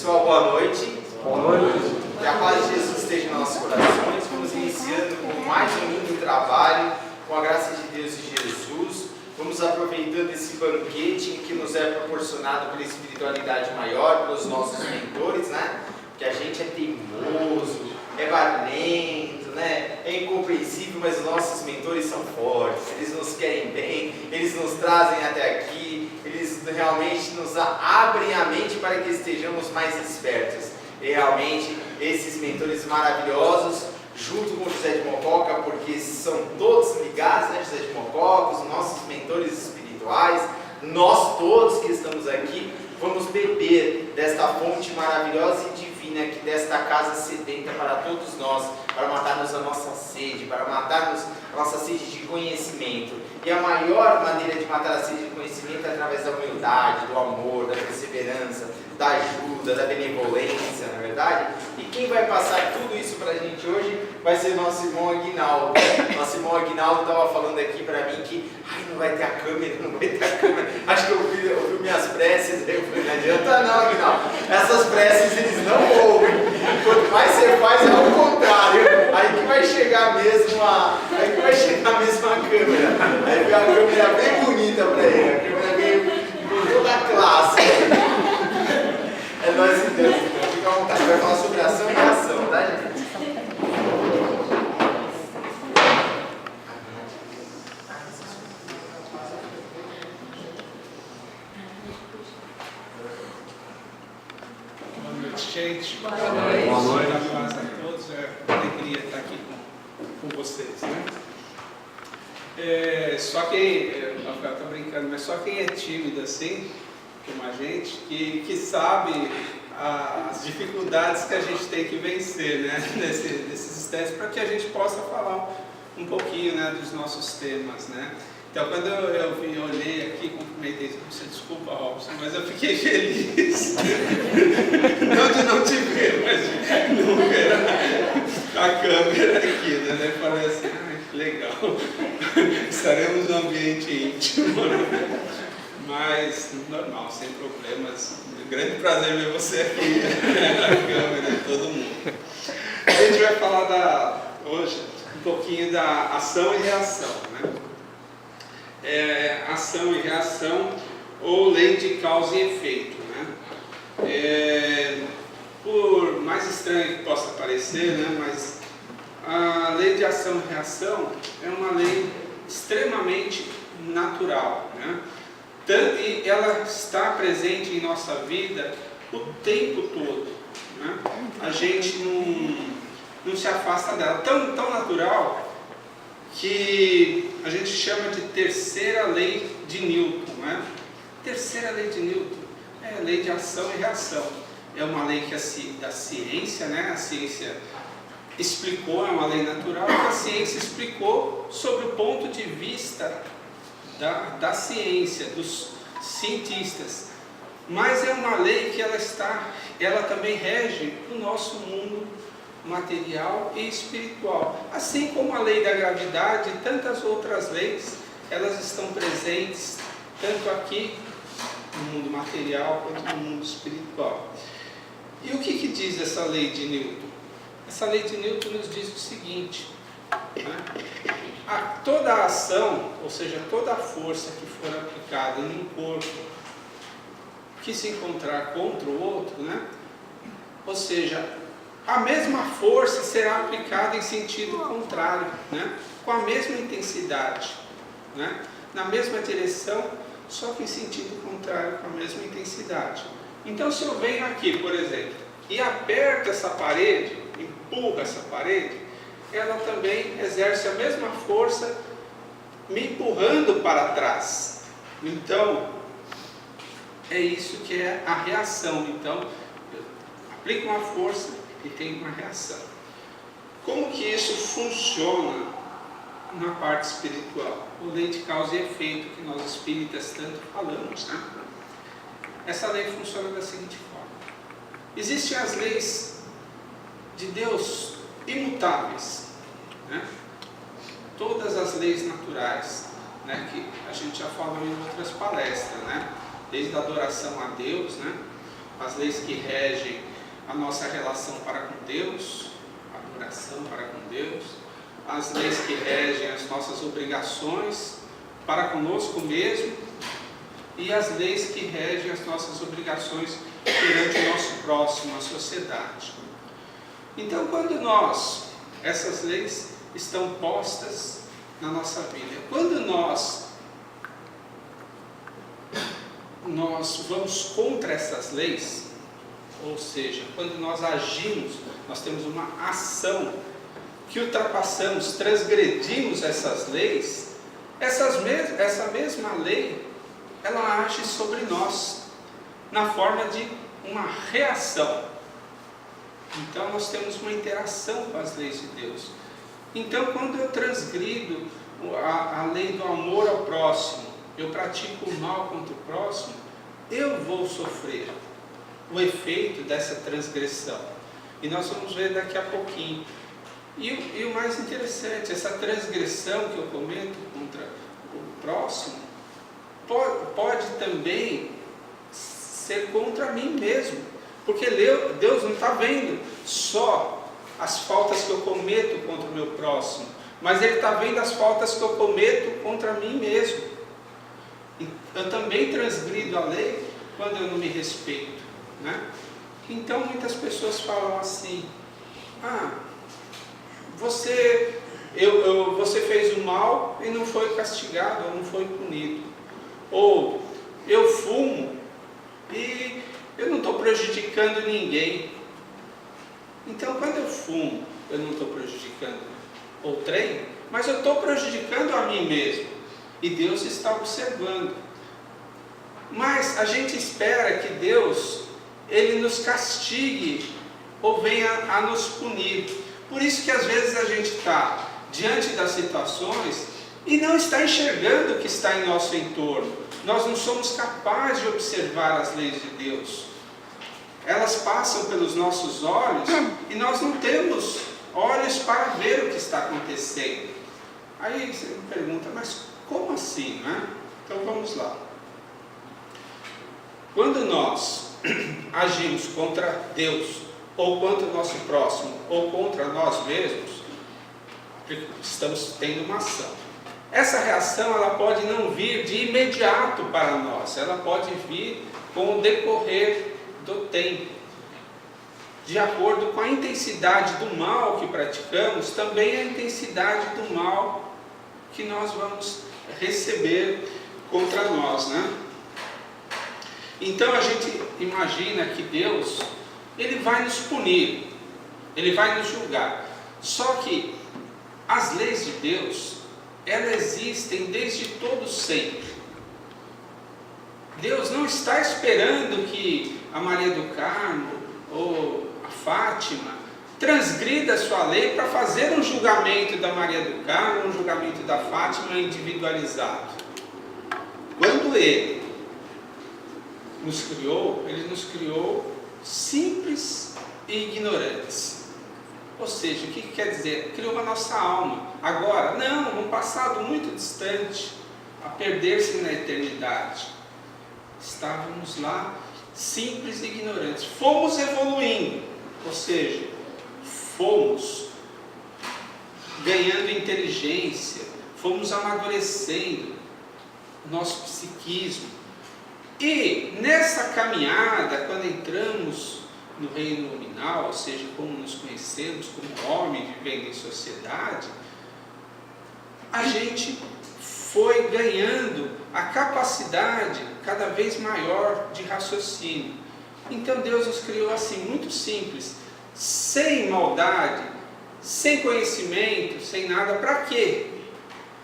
Pessoal, boa noite. Boa noite. Que a paz de Jesus esteja em nossos corações. Vamos iniciando com mais um lindo trabalho, com a graça de Deus e Jesus. Vamos aproveitando esse banquete que nos é proporcionado pela espiritualidade maior, pelos nossos mentores, né? Que a gente é teimoso, é barulhento, né? É incompreensível, mas os nossos mentores são fortes, eles nos querem bem, eles nos trazem até aqui, eles realmente nos abrem a mente para que estejamos mais espertos. E realmente, esses mentores maravilhosos, junto com o José de Mococa, porque são todos ligados, né? José de Mococa, os nossos mentores espirituais, nós todos que estamos aqui, vamos beber desta fonte maravilhosa e divina, que desta casa sedenta para todos nós, para matarmos a nossa sede, para matarmos a nossa sede de conhecimento. E a maior maneira de matar a sede de conhecimento é através da humildade, do amor, da perseverança, da ajuda, da benevolência, não é verdade? E quem vai passar tudo isso para a gente hoje vai ser nosso irmão Aguinaldo. Nosso irmão Aguinaldo estava falando aqui para mim que não vai ter a câmera, não vai ter a câmera. Acho que eu ouvi minhas preces, eu falei, não adianta não, Aguinaldo. Essas preces eles não ouvem. Quanto mais você faz é ao contrário. Aí que vai chegar mesmo a câmera. Aí vem a câmera bem bonita para ele, a câmera veio com toda a classe. É nós e Deus, então fica à vontade. Vai falar sobre ação e reação, tá, gente? Boa noite, gente. Boa noite. Boa noite. A paz a todos. É uma alegria estar aqui com vocês, né? Só quem, Rafael tá brincando, mas só quem é tímido assim, como a gente, que sabe as dificuldades que a gente tem que vencer, né? Nesses instantes, para que a gente possa falar um pouquinho, né, dos nossos temas, né? Então, quando eu olhei aqui, cumprimentei, você desculpa, Robson, mas eu fiquei feliz. Não de não te ver, mas de não ver a câmera aqui, né? Falei assim, que legal. Estaremos num ambiente íntimo, mas normal, sem problemas. Grande prazer ver você aqui, na câmera, todo mundo. A gente vai falar hoje um pouquinho da ação e reação, né? Ação e reação, ou lei de causa e efeito, né? Por mais estranho que possa parecer, né? Mas a lei de ação e reação é uma lei extremamente natural, né? E ela está presente em nossa vida o tempo todo, né? A gente não se afasta dela, tão natural que a gente chama de terceira lei de Newton, né? Terceira lei de Newton é a lei de ação e reação. É uma lei que da ciência, né? A ciência explicou, é uma lei natural que a ciência explicou sobre o ponto de vista da ciência, dos cientistas. Mas é uma lei que ela também rege o nosso mundo material e espiritual. Assim como a lei da gravidade e tantas outras leis, elas estão presentes tanto aqui no mundo material quanto no mundo espiritual. E o que diz essa lei de Newton? Essa lei de Newton nos diz o seguinte, né? Toda a ação, ou seja, toda a força que for aplicada em um corpo que se encontrar contra o outro, né? Ou seja, a mesma força será aplicada em sentido contrário, né? Com a mesma intensidade, né? Na mesma direção, só que em sentido contrário, com a mesma intensidade. Então, se eu venho aqui, por exemplo, e aperto essa parede, empurro essa parede, ela também exerce a mesma força me empurrando para trás. Então, é isso que é a reação. Então, eu aplico uma força e tem uma reação. Como que isso funciona na parte espiritual? O lei de causa e efeito que nós espíritas tanto falamos, né? Essa lei funciona da seguinte forma: existem as leis de Deus imutáveis, né? Todas as leis naturais, né? Que a gente já falou em outras palestras, né? Desde a adoração a Deus, né? as leis que regem a nossa relação para com Deus, a adoração para com Deus, as leis que regem as nossas obrigações para conosco mesmo e as leis que regem as nossas obrigações perante o nosso próximo, a sociedade. Então, quando essas leis estão postas na nossa vida, quando nós vamos contra essas leis, ou seja, quando nós agimos, nós temos uma ação que ultrapassamos, transgredimos essas leis, essa mesma lei, ela age sobre nós, na forma de uma reação. Então nós temos uma interação com as leis de Deus. Então quando eu transgrido a lei do amor ao próximo, eu pratico o mal contra o próximo, eu vou sofrer o efeito dessa transgressão. E nós vamos ver daqui a pouquinho. E o mais interessante, essa transgressão que eu cometo contra o próximo, pode também ser contra mim mesmo. Porque Deus não está vendo só as faltas que eu cometo contra o meu próximo, mas Ele está vendo as faltas que eu cometo contra mim mesmo. Eu também transgrido a lei quando eu não me respeito, né? Então muitas pessoas falam assim: você fez o mal e não foi castigado, ou não foi punido. Ou eu fumo e eu não estou prejudicando ninguém. Então quando eu fumo, eu não estou prejudicando outrem, mas eu estou prejudicando a mim mesmo. E Deus está observando. Mas a gente espera que Deus, Ele nos castigue ou venha a nos punir. Por isso que às vezes a gente está diante das situações e não está enxergando o que está em nosso entorno. Nós não somos capazes de observar as leis de Deus. Elas passam pelos nossos olhos e nós não temos olhos para ver o que está acontecendo. Aí você me pergunta, mas como assim, né? Então vamos lá. Quando nós agimos contra Deus, ou contra o nosso próximo, ou contra nós mesmos, estamos tendo uma ação. Essa reação ela pode não vir de imediato para nós, ela pode vir com o decorrer do tempo. De acordo com a intensidade do mal que praticamos, também a intensidade do mal que nós vamos receber contra nós, né? Então a gente imagina que Deus, Ele vai nos punir, Ele vai nos julgar. Só que as leis de Deus, elas existem desde todo sempre. Deus não está esperando que a Maria do Carmo ou a Fátima transgrida a sua lei para fazer um julgamento da Maria do Carmo, um julgamento da Fátima individualizado. Quando Ele nos criou simples e ignorantes. Ou seja, o que quer dizer? Criou a nossa alma. Agora, não, um passado muito distante, a perder-se na eternidade. Estávamos lá, simples e ignorantes. Fomos evoluindo, ou seja, fomos ganhando inteligência, fomos amadurecendo nosso psiquismo. E nessa caminhada, quando entramos no reino nominal, ou seja, como nos conhecemos como homem vivendo em sociedade, a gente foi ganhando a capacidade cada vez maior de raciocínio. Então Deus nos criou assim, muito simples, sem maldade, sem conhecimento, sem nada. Para quê?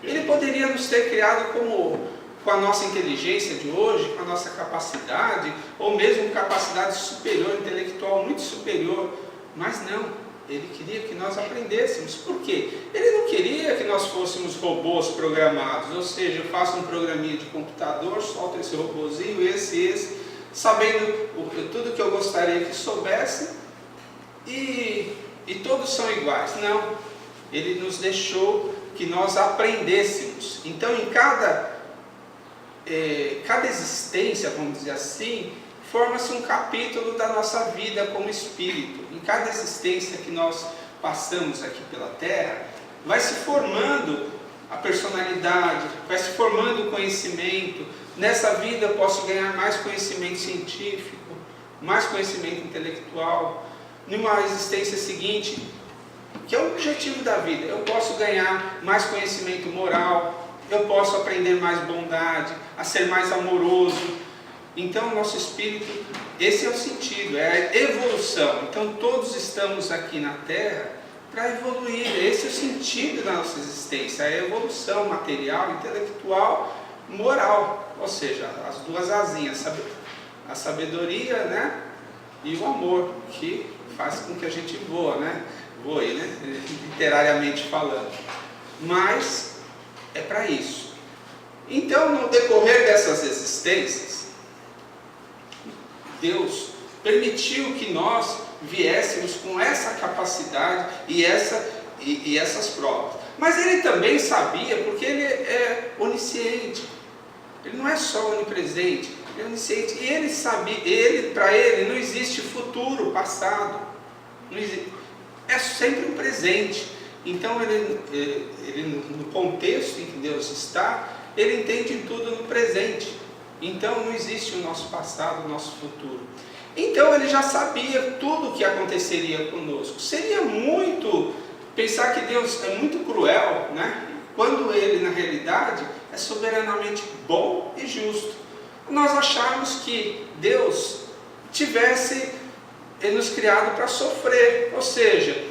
Ele poderia nos ter criado com a nossa inteligência de hoje, com a nossa capacidade, ou mesmo capacidade superior, intelectual muito superior, mas não, Ele queria que nós aprendêssemos. Por quê? Ele não queria que nós fôssemos robôs programados, ou seja, eu faço um programinha de computador, solto esse robôzinho, esse, sabendo tudo que eu gostaria que soubesse, e todos são iguais. Não, Ele nos deixou que nós aprendêssemos. Então, em cada existência, vamos dizer assim, forma-se um capítulo da nossa vida como espírito. Em cada existência que nós passamos aqui pela Terra, vai se formando a personalidade, vai se formando o conhecimento. Nessa vida eu posso ganhar mais conhecimento científico, mais conhecimento intelectual. Numa existência seguinte, que é o objetivo da vida, eu posso ganhar mais conhecimento moral, eu posso aprender mais bondade, a ser mais amoroso. Então, nosso espírito, esse é o sentido, é a evolução. Então, todos estamos aqui na Terra para evoluir. Esse é o sentido da nossa existência, a evolução material, intelectual, moral. Ou seja, as duas asinhas, a sabedoria, né? E o amor, que faz com que a gente voe, né? Literariamente falando. Mas é para isso. Então, no decorrer dessas existências, Deus permitiu que nós viéssemos com essa capacidade e essas provas. Mas Ele também sabia, porque Ele é onisciente. Ele não é só onipresente, Ele é onisciente. E Ele sabia, para Ele não existe futuro, passado. Não existe, é sempre um presente. Então, ele, no contexto em que Deus está, Ele entende tudo no presente. Então, não existe o nosso passado, o nosso futuro. Então, Ele já sabia tudo o que aconteceria conosco. Seria muito pensar que Deus é muito cruel, né? Quando Ele, na realidade, é soberanamente bom e justo. Nós acharmos que Deus tivesse nos criado para sofrer. Ou seja,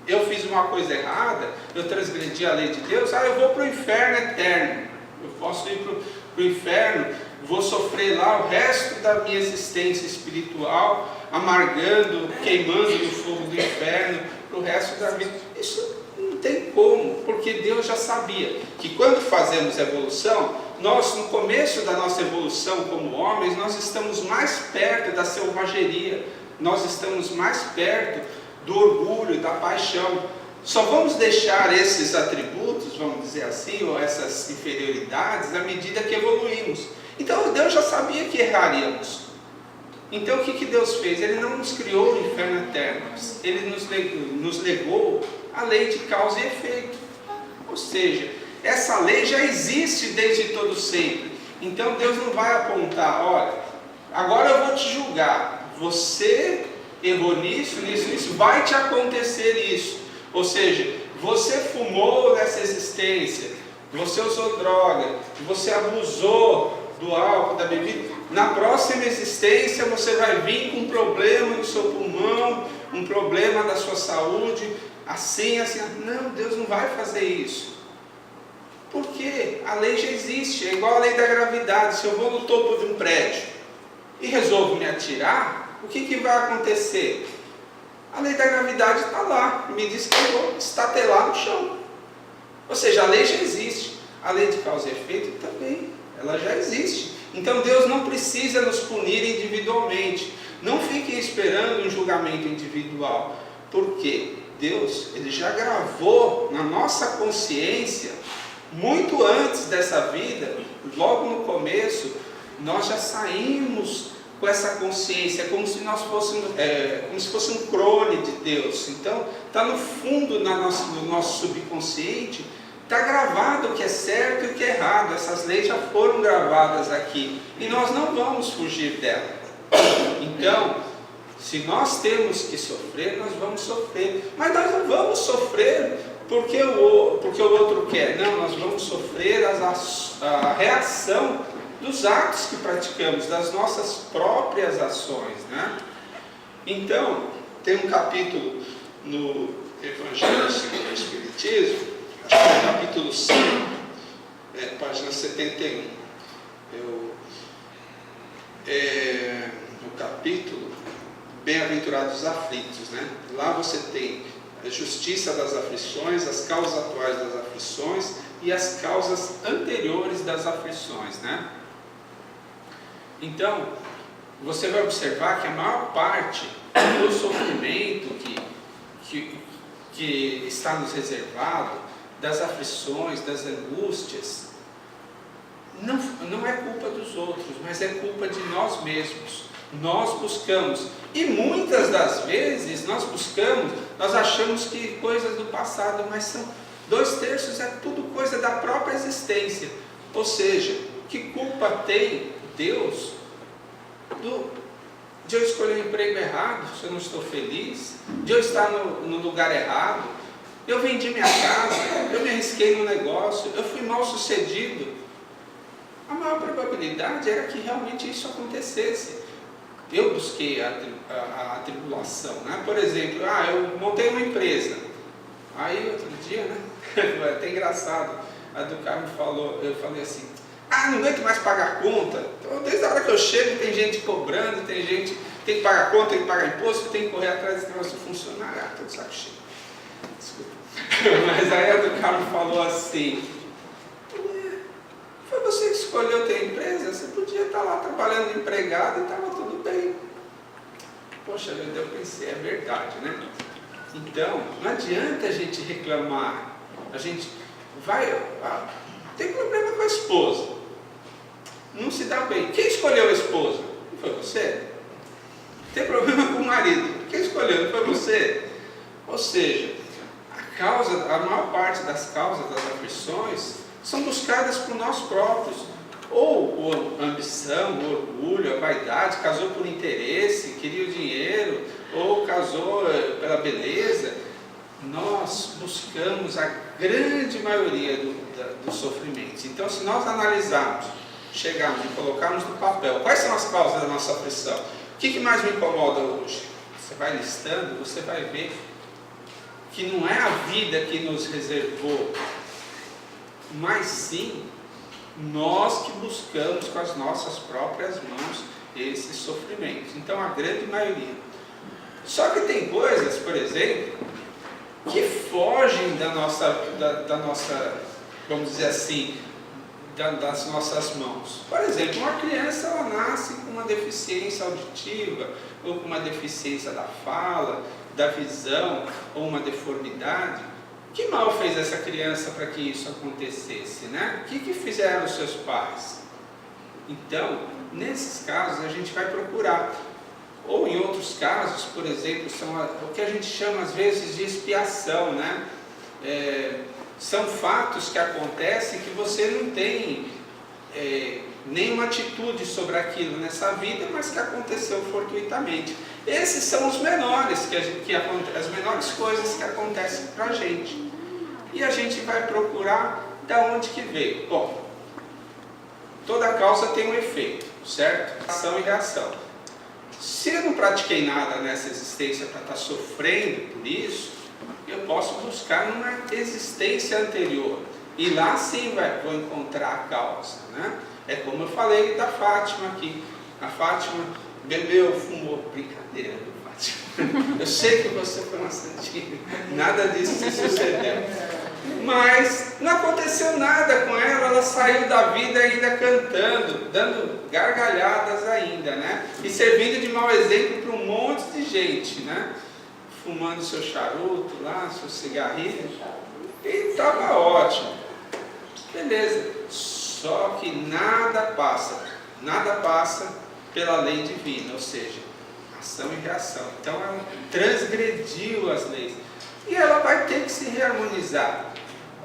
eu fiz uma coisa errada, eu transgredi a lei de Deus, eu vou para o inferno eterno. Eu posso ir para o inferno, vou sofrer lá o resto da minha existência espiritual, amargando, queimando no fogo do inferno, para o resto da vida. Isso não tem como, porque Deus já sabia que quando fazemos evolução, nós, no começo da nossa evolução como homens, nós estamos mais perto da selvageria, nós estamos mais perto do orgulho, da paixão. Só vamos deixar esses atributos, vamos dizer assim, ou essas inferioridades, à medida que evoluímos. Então Deus já sabia que erraríamos. Então o que Deus fez? Ele não nos criou no inferno eterno, Ele nos legou a lei de causa e efeito. Ou seja, essa lei já existe desde todo sempre. Então Deus não vai apontar, olha, agora eu vou te julgar, você errou nisso, vai te acontecer isso. Ou seja, você fumou nessa existência, você usou droga, você abusou do álcool, da bebida, na próxima existência você vai vir com um problema no seu pulmão, um problema da sua saúde, assim. Não, Deus não vai fazer isso. Porque a lei já existe, é igual a lei da gravidade. Se eu vou no topo de um prédio e resolvo me atirar, o que vai acontecer? A lei da gravidade está lá, me diz que eu vou estatelar no chão. Ou seja, a lei já existe. A lei de causa e efeito também, ela já existe. Então Deus não precisa nos punir individualmente. Não fiquem esperando um julgamento individual. Porque Deus, Ele já gravou na nossa consciência, muito antes dessa vida, logo no começo, nós já saímos com essa consciência, como se nós fôssemos, como se fosse um clone de Deus. Então, está no fundo do nosso subconsciente, está gravado o que é certo e o que é errado. Essas leis já foram gravadas aqui, e nós não vamos fugir dela. Então, se nós temos que sofrer, nós vamos sofrer, mas nós não vamos sofrer porque o outro quer. Não, nós vamos sofrer a reação dos atos que praticamos, das nossas próprias ações, né? Então, tem um capítulo no Evangelho segundo o Espiritismo, acho que é o capítulo 5, página 71. No capítulo Bem-aventurados os aflitos, né? Lá você tem a justiça das aflições, as causas atuais das aflições e as causas anteriores das aflições, né? Então, você vai observar que a maior parte do sofrimento que está nos reservado, das aflições, das angústias, não é culpa dos outros, mas é culpa de nós mesmos. Nós buscamos, e muitas das vezes nós achamos que coisas do passado, mas são 2/3 é tudo coisa da própria existência. Ou seja, que culpa tem Deus de eu escolher um emprego errado, se eu não estou feliz, de eu estar no lugar errado, eu vendi minha casa, eu me arrisquei no negócio, eu fui mal sucedido. A maior probabilidade era que realmente isso acontecesse. Eu busquei a tribulação, né? Por exemplo, eu montei uma empresa. Aí outro dia, né? Foi até engraçado. A do Carmo falou, eu falei assim, não aguento mais pagar conta. Então, desde a hora que eu chego, tem gente cobrando, tem gente que tem que pagar conta, tem que pagar imposto, tem que correr atrás desse negócio funcionário. Tô de saco cheio. Desculpa. Mas aí a do Carmo falou assim, foi você que escolheu ter empresa, você podia estar lá trabalhando empregado e estava tudo bem. Poxa vida, eu pensei, é verdade, né? Então, não adianta a gente reclamar, a gente tem problema com a esposa, não se dá bem. Quem escolheu a esposa? Não foi você? Tem problema com o marido, quem escolheu? Não foi você? Ou seja, a maior parte das causas das aflições são buscadas por nós próprios, ou ambição, orgulho, a vaidade, casou por interesse, queria o dinheiro, ou casou pela beleza. Nós buscamos a grande maioria dos sofrimentos. Então, se nós analisarmos, chegarmos e colocarmos no papel, quais são as causas da nossa aflição? O que mais me incomoda hoje? Você vai listando, você vai ver que não é a vida que nos reservou, mas sim nós que buscamos com as nossas próprias mãos esses sofrimentos. Então, a grande maioria. Só que tem coisas, por exemplo, que fogem da nossa, vamos dizer assim, das nossas mãos. Por exemplo, uma criança ela nasce com uma deficiência auditiva, ou com uma deficiência da fala, da visão, ou uma deformidade. Que mal fez essa criança para que isso acontecesse, né? O que fizeram os seus pais? Então, nesses casos a gente vai procurar. Ou em outros casos, por exemplo, são o que a gente chama às vezes de expiação, né? São fatos que acontecem que você não tem nenhuma atitude sobre aquilo nessa vida, mas que aconteceu fortuitamente. Esses são os menores, as menores coisas que acontecem para a gente. E a gente vai procurar da onde que veio. Bom, toda causa tem um efeito, certo? Ação e reação. Se eu não pratiquei nada nessa existência para estar sofrendo por isso, eu posso buscar numa existência anterior. E lá sim vou encontrar a causa, né? É como eu falei da Fátima aqui. A Fátima bebeu, fumou. Brincadeira, Fátima. Eu sei que você foi uma santinha. Nada disso se sucedeu. Mas não aconteceu nada com ela. Ela saiu da vida ainda cantando, dando gargalhadas ainda, né? E servindo de mau exemplo para um monte de gente, né? Fumando seu charuto lá, seu cigarrinho. E estava ótimo. Beleza. Só que nada passa pela lei divina, ou seja, ação e reação. Então ela transgrediu as leis. E ela vai ter que se reharmonizar.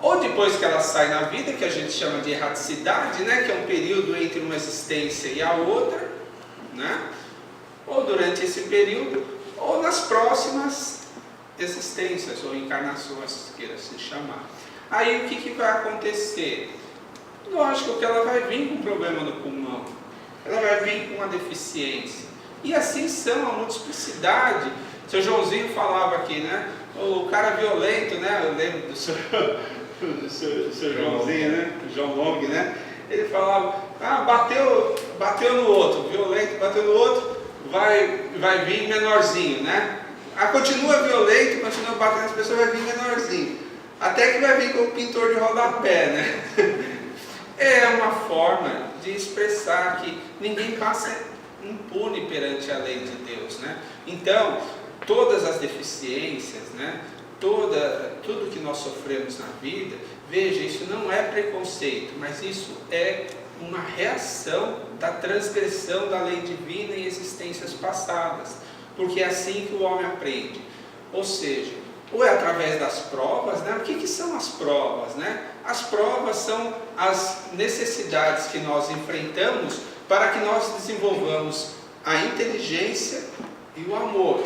Ou depois que ela sai na vida, que a gente chama de erraticidade, né? Que é um período entre uma existência e a outra, né? Ou durante esse período, ou nas próximas existências, ou encarnações, queira se chamar. Aí o que vai acontecer? Lógico que ela vai vir com um problema no pulmão, ela vai vir com uma deficiência. E assim são a multiplicidade. O seu Joãozinho falava aqui, né? O cara violento, né? Eu lembro do seu Joãozinho, né? O João Long, né? Ele falava, bateu no outro, violento, bateu no outro, vai vir menorzinho, né? Continua violento, continua batendo as pessoas, vai vir menorzinho. Até que vai vir com o pintor de rodapé, né? É uma forma de expressar que ninguém passa impune perante a lei de Deus, né? Então, todas as deficiências, né? Tudo que nós sofremos na vida, veja, isso não é preconceito, mas isso é uma reação da transgressão da lei divina em existências passadas, porque é assim que o homem aprende. Ou seja, ou é através das provas, né? O que são as provas, né? As provas são as necessidades que nós enfrentamos para que nós desenvolvamos a inteligência e o amor.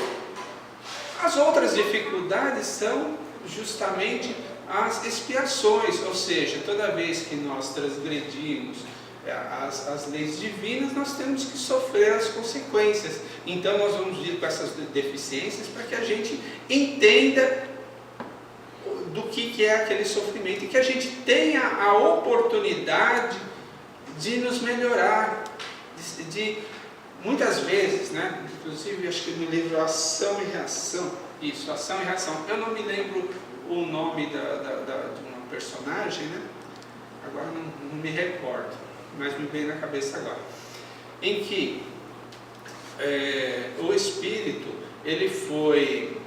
As outras dificuldades são justamente as expiações, ou seja, toda vez que nós transgredimos as leis divinas, nós temos que sofrer as consequências. Então nós vamos ir com essas deficiências para que a gente entenda do que é aquele sofrimento e que a gente tenha a oportunidade de nos melhorar, muitas vezes, né? Inclusive acho que no livro Ação e Reação, isso, Ação e Reação, eu não me lembro o nome de uma personagem, né? Agora não me recordo, mas me veio na cabeça agora, em que o espírito, ele foi,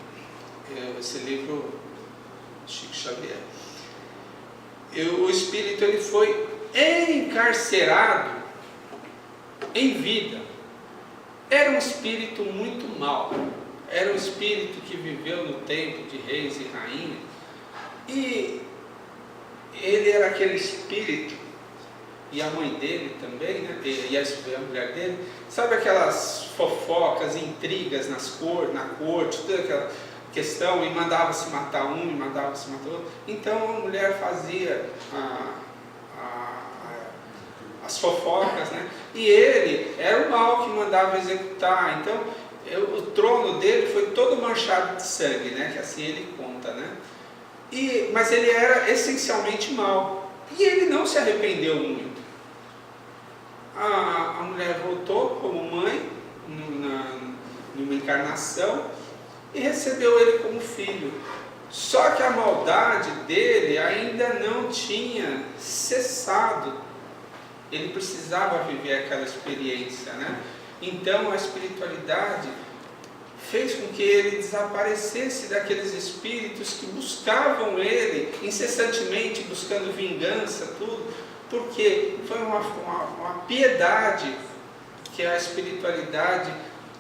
esse livro, Chico Xavier, o espírito ele foi encarcerado em vida. Era um espírito muito mau, era um espírito que viveu no tempo de reis e rainhas, e ele era aquele espírito, e a mãe dele também, né? E a mulher dele, sabe aquelas fofocas, intrigas na corte, toda aquela questão, e mandava-se matar um, e mandava-se matar outro. Então a mulher fazia as fofocas, né? E ele era o mal que mandava executar. Então o trono dele foi todo manchado de sangue, né? Que assim ele conta, né? Mas ele era essencialmente mau, e ele não se arrependeu muito. A mulher voltou como mãe numa encarnação e recebeu ele como filho. Só que a maldade dele ainda não tinha cessado. Ele precisava viver aquela experiência, né? Então a espiritualidade fez com que ele desaparecesse daqueles espíritos que buscavam ele incessantemente, buscando vingança, tudo, porque foi uma piedade que a espiritualidade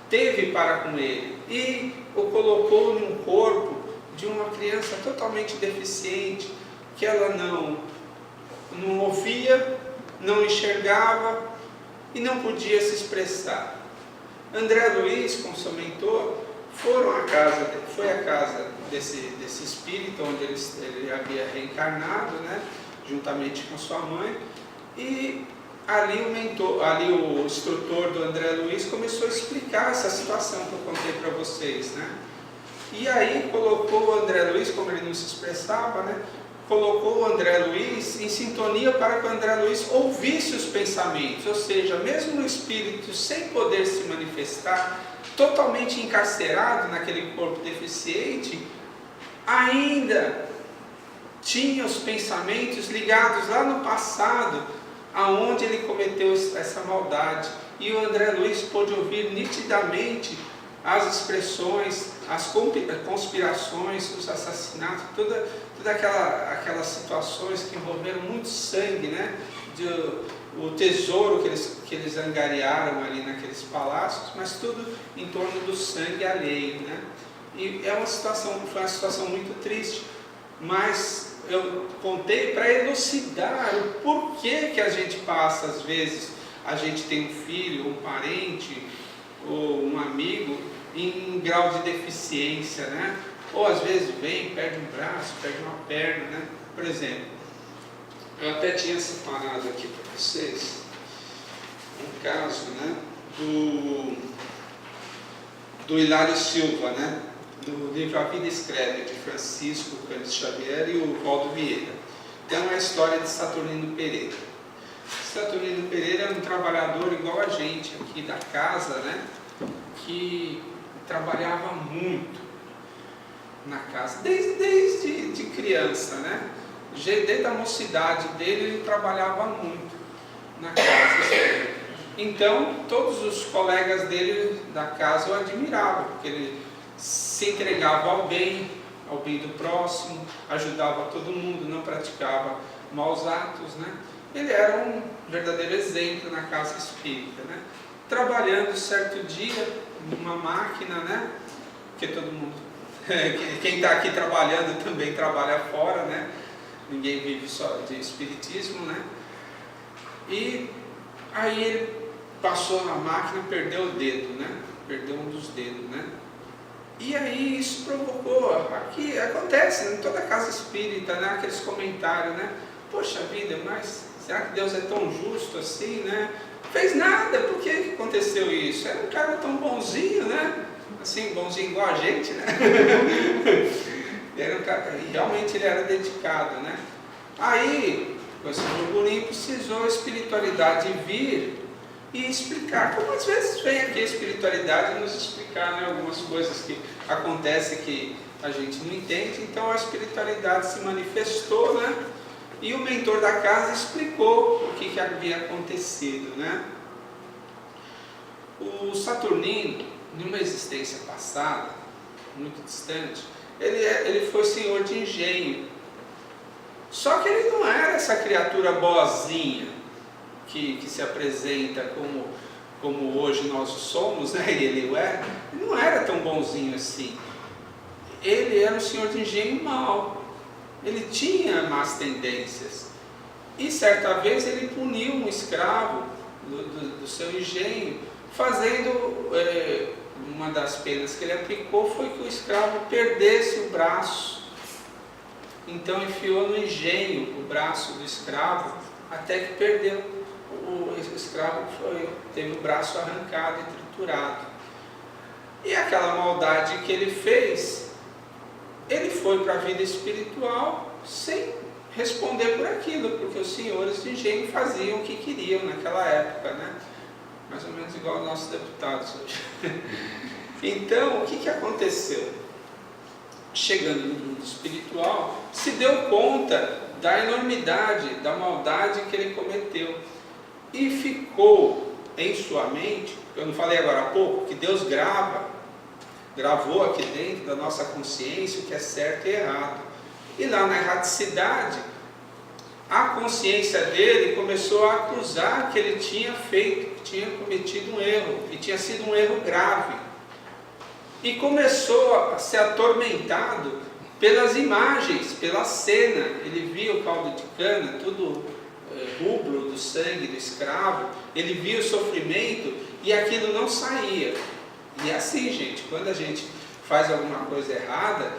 teve para com ele e o colocou num corpo de uma criança totalmente deficiente, que ela não ouvia, não enxergava e não podia se expressar. André Luiz, como seu mentor, foi à casa desse espírito onde ele havia reencarnado, né, juntamente com sua mãe, e ali o instrutor do André Luiz começou a explicar essa situação que eu contei para vocês, né? E aí colocou o André Luiz, como ele não se expressava, né, colocou o André Luiz em sintonia para que o André Luiz ouvisse os pensamentos, ou seja, mesmo no espírito sem poder se manifestar, totalmente encarcerado naquele corpo deficiente, ainda tinha os pensamentos ligados lá no passado, aonde ele cometeu essa maldade. E o André Luiz pôde ouvir nitidamente as expressões, as conspirações, os assassinatos, todas aquelas situações que envolveram muito sangue, né? O tesouro que eles angariaram ali naqueles palácios, mas tudo em torno do sangue alheio, né? E foi uma situação muito triste, mas eu contei para elucidar o porquê que a gente passa, às vezes, a gente tem um filho, um parente, ou um amigo em grau de deficiência, né? Ou às vezes perde um braço, perde uma perna, né? Por exemplo, eu até tinha separado aqui para vocês um caso, né, do Hilário Silva, né, do livro A Vida Escreve, de Francisco Cândido Xavier e o Valdo Vieira. Tem uma história de Saturnino Pereira. Saturnino Pereira era um trabalhador igual a gente aqui da casa, né, que trabalhava muito na casa, desde criança, né? Desde a mocidade dele, ele trabalhava muito na casa. Então, todos os colegas dele da casa o admiravam, porque ele se entregava ao bem do próximo, ajudava todo mundo, não praticava maus atos, né? ele era um verdadeiro exemplo na casa espírita, né? Trabalhando certo dia numa máquina, né? Porque todo mundo, quem está aqui trabalhando também trabalha fora, né? Ninguém vive só de espiritismo, né? E aí ele passou na máquina, perdeu o dedo, né? Perdeu um dos dedos, né? E aí isso provocou, aqui acontece em toda casa espírita, né? Aqueles comentários, né? Poxa vida, mas será que Deus é tão justo assim, né? Fez nada, por que aconteceu isso? Era um cara tão bonzinho, né? Assim, bonzinho igual a gente, né? Era um cara, e realmente ele era dedicado, né? Aí, com esse burburinho, precisou a espiritualidade vir e explicar, como às vezes vem aqui a espiritualidade nos explicar, né, algumas coisas que acontecem que a gente não entende. Então a espiritualidade se manifestou, né? E o mentor da casa explicou o que havia acontecido, né? O Saturnino, numa existência passada, muito distante, ele foi senhor de engenho. Só que ele não era essa criatura boazinha que se apresenta como hoje nós somos, né? E ele era. Ele não era tão bonzinho assim. Ele era um senhor de engenho mau. Ele tinha más tendências. E certa vez ele puniu um escravo do seu engenho, fazendo, uma das penas que ele aplicou foi que o escravo perdesse o braço. Então enfiou no engenho o braço do escravo, até que perdeu. O escravo teve o braço arrancado e triturado. E aquela maldade que ele fez, ele foi para a vida espiritual sem responder por aquilo, porque os senhores de engenho faziam o que queriam naquela época, né? Mais ou menos igual aos nossos deputados hoje. Então, o que aconteceu? Chegando no mundo espiritual, se deu conta da enormidade, da maldade que ele cometeu. E ficou em sua mente, eu não falei agora há pouco, que Deus gravou aqui dentro da nossa consciência o que é certo e errado. E lá na erraticidade, a consciência dele começou a acusar que ele tinha cometido um erro, e tinha sido um erro grave. E começou a ser atormentado pelas imagens, pela cena. Ele via o caldo de cana, tudo rubro do sangue do escravo, ele via o sofrimento e aquilo não saía. E é assim, gente, quando a gente faz alguma coisa errada,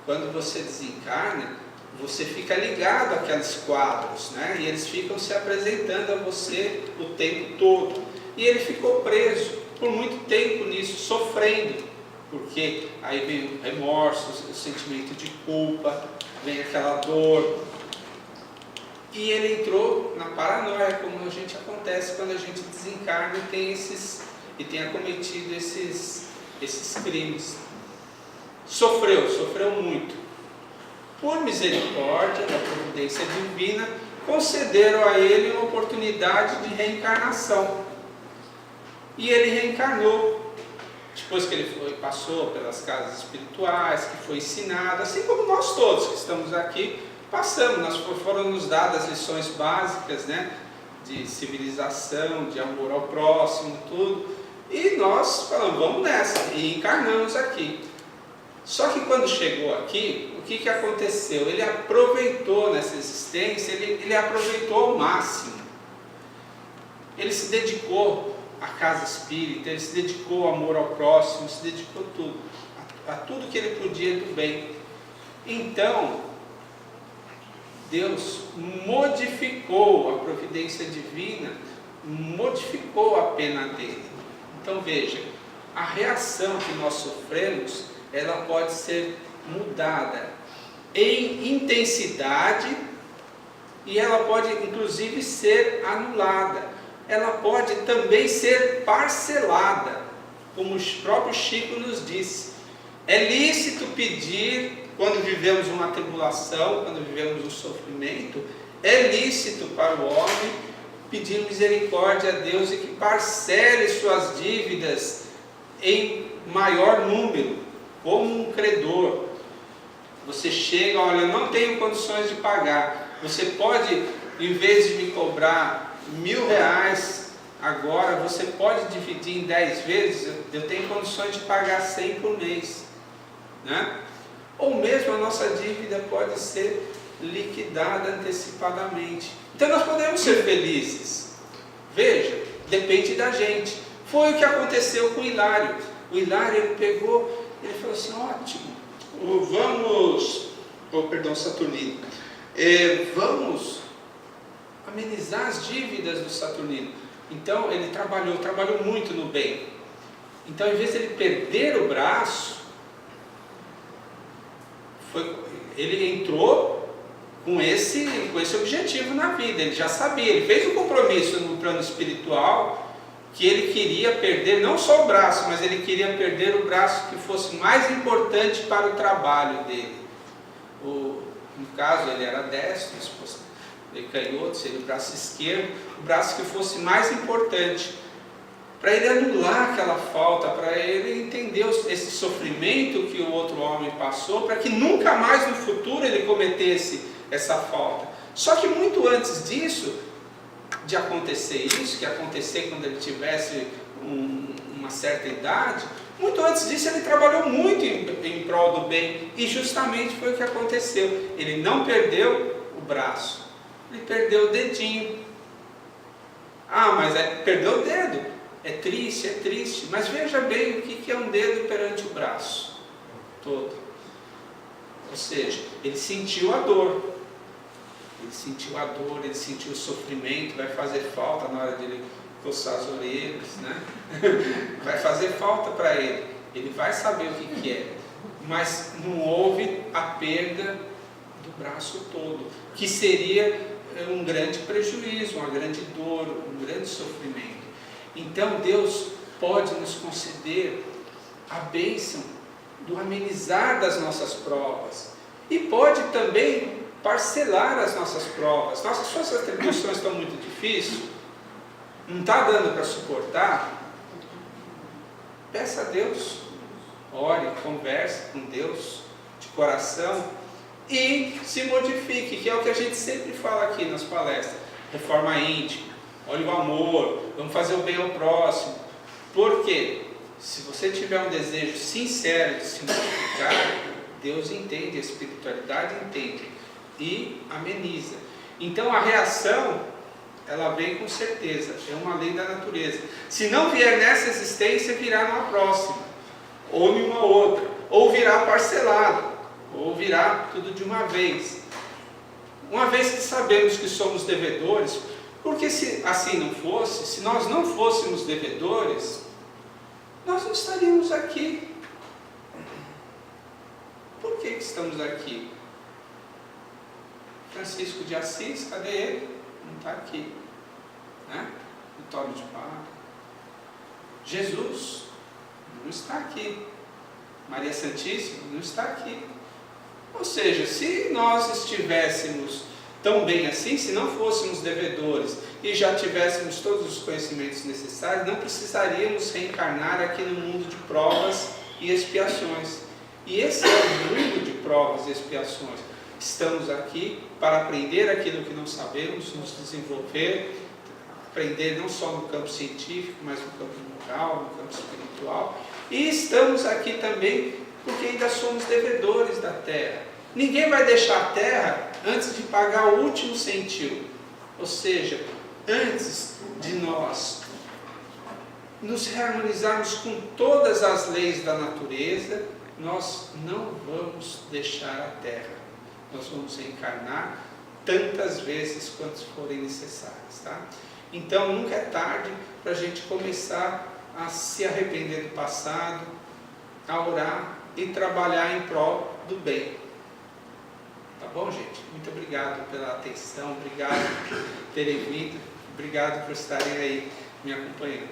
quando você desencarna, você fica ligado àqueles quadros, né? E eles ficam se apresentando a você o tempo todo. E ele ficou preso por muito tempo nisso, sofrendo, porque aí vem o remorso, o sentimento de culpa, vem aquela dor. E ele entrou na paranoia, como a gente acontece quando a gente desencarna e tem acometido esses crimes. Sofreu muito. Por misericórdia da providência divina, concederam a ele uma oportunidade de reencarnação. E ele reencarnou. Depois que ele passou pelas casas espirituais, que foi ensinado, assim como nós todos que estamos aqui, passamos, foram nos dadas lições básicas, né, de civilização, de amor ao próximo, tudo, e nós falamos, vamos nessa, e encarnamos aqui. Só que quando chegou aqui, o que aconteceu? Ele aproveitou nessa existência, ele aproveitou ao máximo. Ele se dedicou à casa espírita, ele se dedicou ao amor ao próximo, se dedicou a tudo que ele podia do bem. Então, Deus modificou a providência divina, modificou a pena dele. Então veja, a reação que nós sofremos, ela pode ser mudada em intensidade e ela pode inclusive ser anulada. Ela pode também ser parcelada, como o próprio Chico nos disse. É lícito pedir, quando vivemos uma tribulação, quando vivemos um sofrimento, é lícito para o homem pedir misericórdia a Deus e que parcele suas dívidas em maior número, como um credor. Você chega, olha, eu não tenho condições de pagar. Você pode em vez de me cobrar R$1.000 agora, você pode dividir em 10 vezes, eu tenho condições de pagar 100 por mês, né? Ou mesmo a nossa dívida pode ser liquidada antecipadamente. Então nós podemos ser felizes. Veja, depende da gente. Foi o que aconteceu com o Hilário. O Hilário, ele pegou, ele falou assim, ótimo, Saturnino, vamos amenizar as dívidas do Saturnino. Então ele trabalhou muito no bem. Então, em vez de ele perder o braço, ele entrou com esse objetivo na vida. Ele já sabia, ele fez um compromisso no plano espiritual, que ele queria perder não só o braço, mas ele queria perder o braço que fosse mais importante para o trabalho dele. No caso, ele era destro, ele canhoto, seria o braço esquerdo, o braço que fosse mais importante, para ele anular aquela falta, para ele entender esse sofrimento que o outro homem passou, para que nunca mais no futuro ele cometesse essa falta. Só que muito antes disso, de acontecer isso, que acontecer quando ele tivesse uma certa idade, muito antes disso ele trabalhou muito em prol do bem, e justamente foi o que aconteceu. Ele não perdeu o braço, ele perdeu o dedinho. Mas perdeu o dedo. É triste, mas veja bem o que é um dedo perante o braço todo. Ou seja, ele sentiu a dor. Ele sentiu o sofrimento, vai fazer falta na hora de ele coçar as orelhas, né? Vai fazer falta para ele. Ele vai saber o que é. Mas não houve a perda do braço todo, que seria um grande prejuízo, uma grande dor, um grande sofrimento. Então Deus pode nos conceder a bênção do amenizar das nossas provas, e pode também parcelar as nossas provas. Suas atribuições estão muito difíceis, não está dando para suportar, peça a Deus, ore, converse com Deus de coração e se modifique, que é o que a gente sempre fala aqui nas palestras. Reforma íntima, olha o amor, vamos fazer o bem ao próximo. Por quê? Se você tiver um desejo sincero de se modificar, Deus entende, a espiritualidade entende e ameniza. Então a reação, ela vem com certeza, é uma lei da natureza. Se não vier nessa existência, virá numa próxima, ou em uma outra, ou virá parcelado, ou virá tudo de uma vez. Uma vez que sabemos que somos devedores, porque se assim não fosse, se nós não fôssemos devedores, nós não estaríamos aqui. Por que estamos aqui? Francisco de Assis, cadê ele? Não está aqui, né? Vitório de Pá. Jesus não está aqui. Maria Santíssima não está aqui. Ou seja, se nós estivéssemos tão bem assim, se não fôssemos devedores e já tivéssemos todos os conhecimentos necessários, não precisaríamos reencarnar aqui no mundo de provas e expiações. E esse é o mundo de provas e expiações. Estamos aqui para aprender aquilo que não sabemos, nos desenvolver, aprender não só no campo científico, mas no campo moral, no campo espiritual. E estamos aqui também porque ainda somos devedores da terra. Ninguém vai deixar a terra antes de pagar o último centil. Ou seja, antes de nós nos harmonizarmos com todas as leis da natureza, nós não vamos deixar a terra. Nós vamos reencarnar tantas vezes quantas forem necessárias, tá? Então nunca é tarde para a gente começar a se arrepender do passado, a orar e trabalhar em prol do bem. Tá bom, gente? Muito obrigado pela atenção, obrigado por terem vindo, obrigado por estarem aí me acompanhando.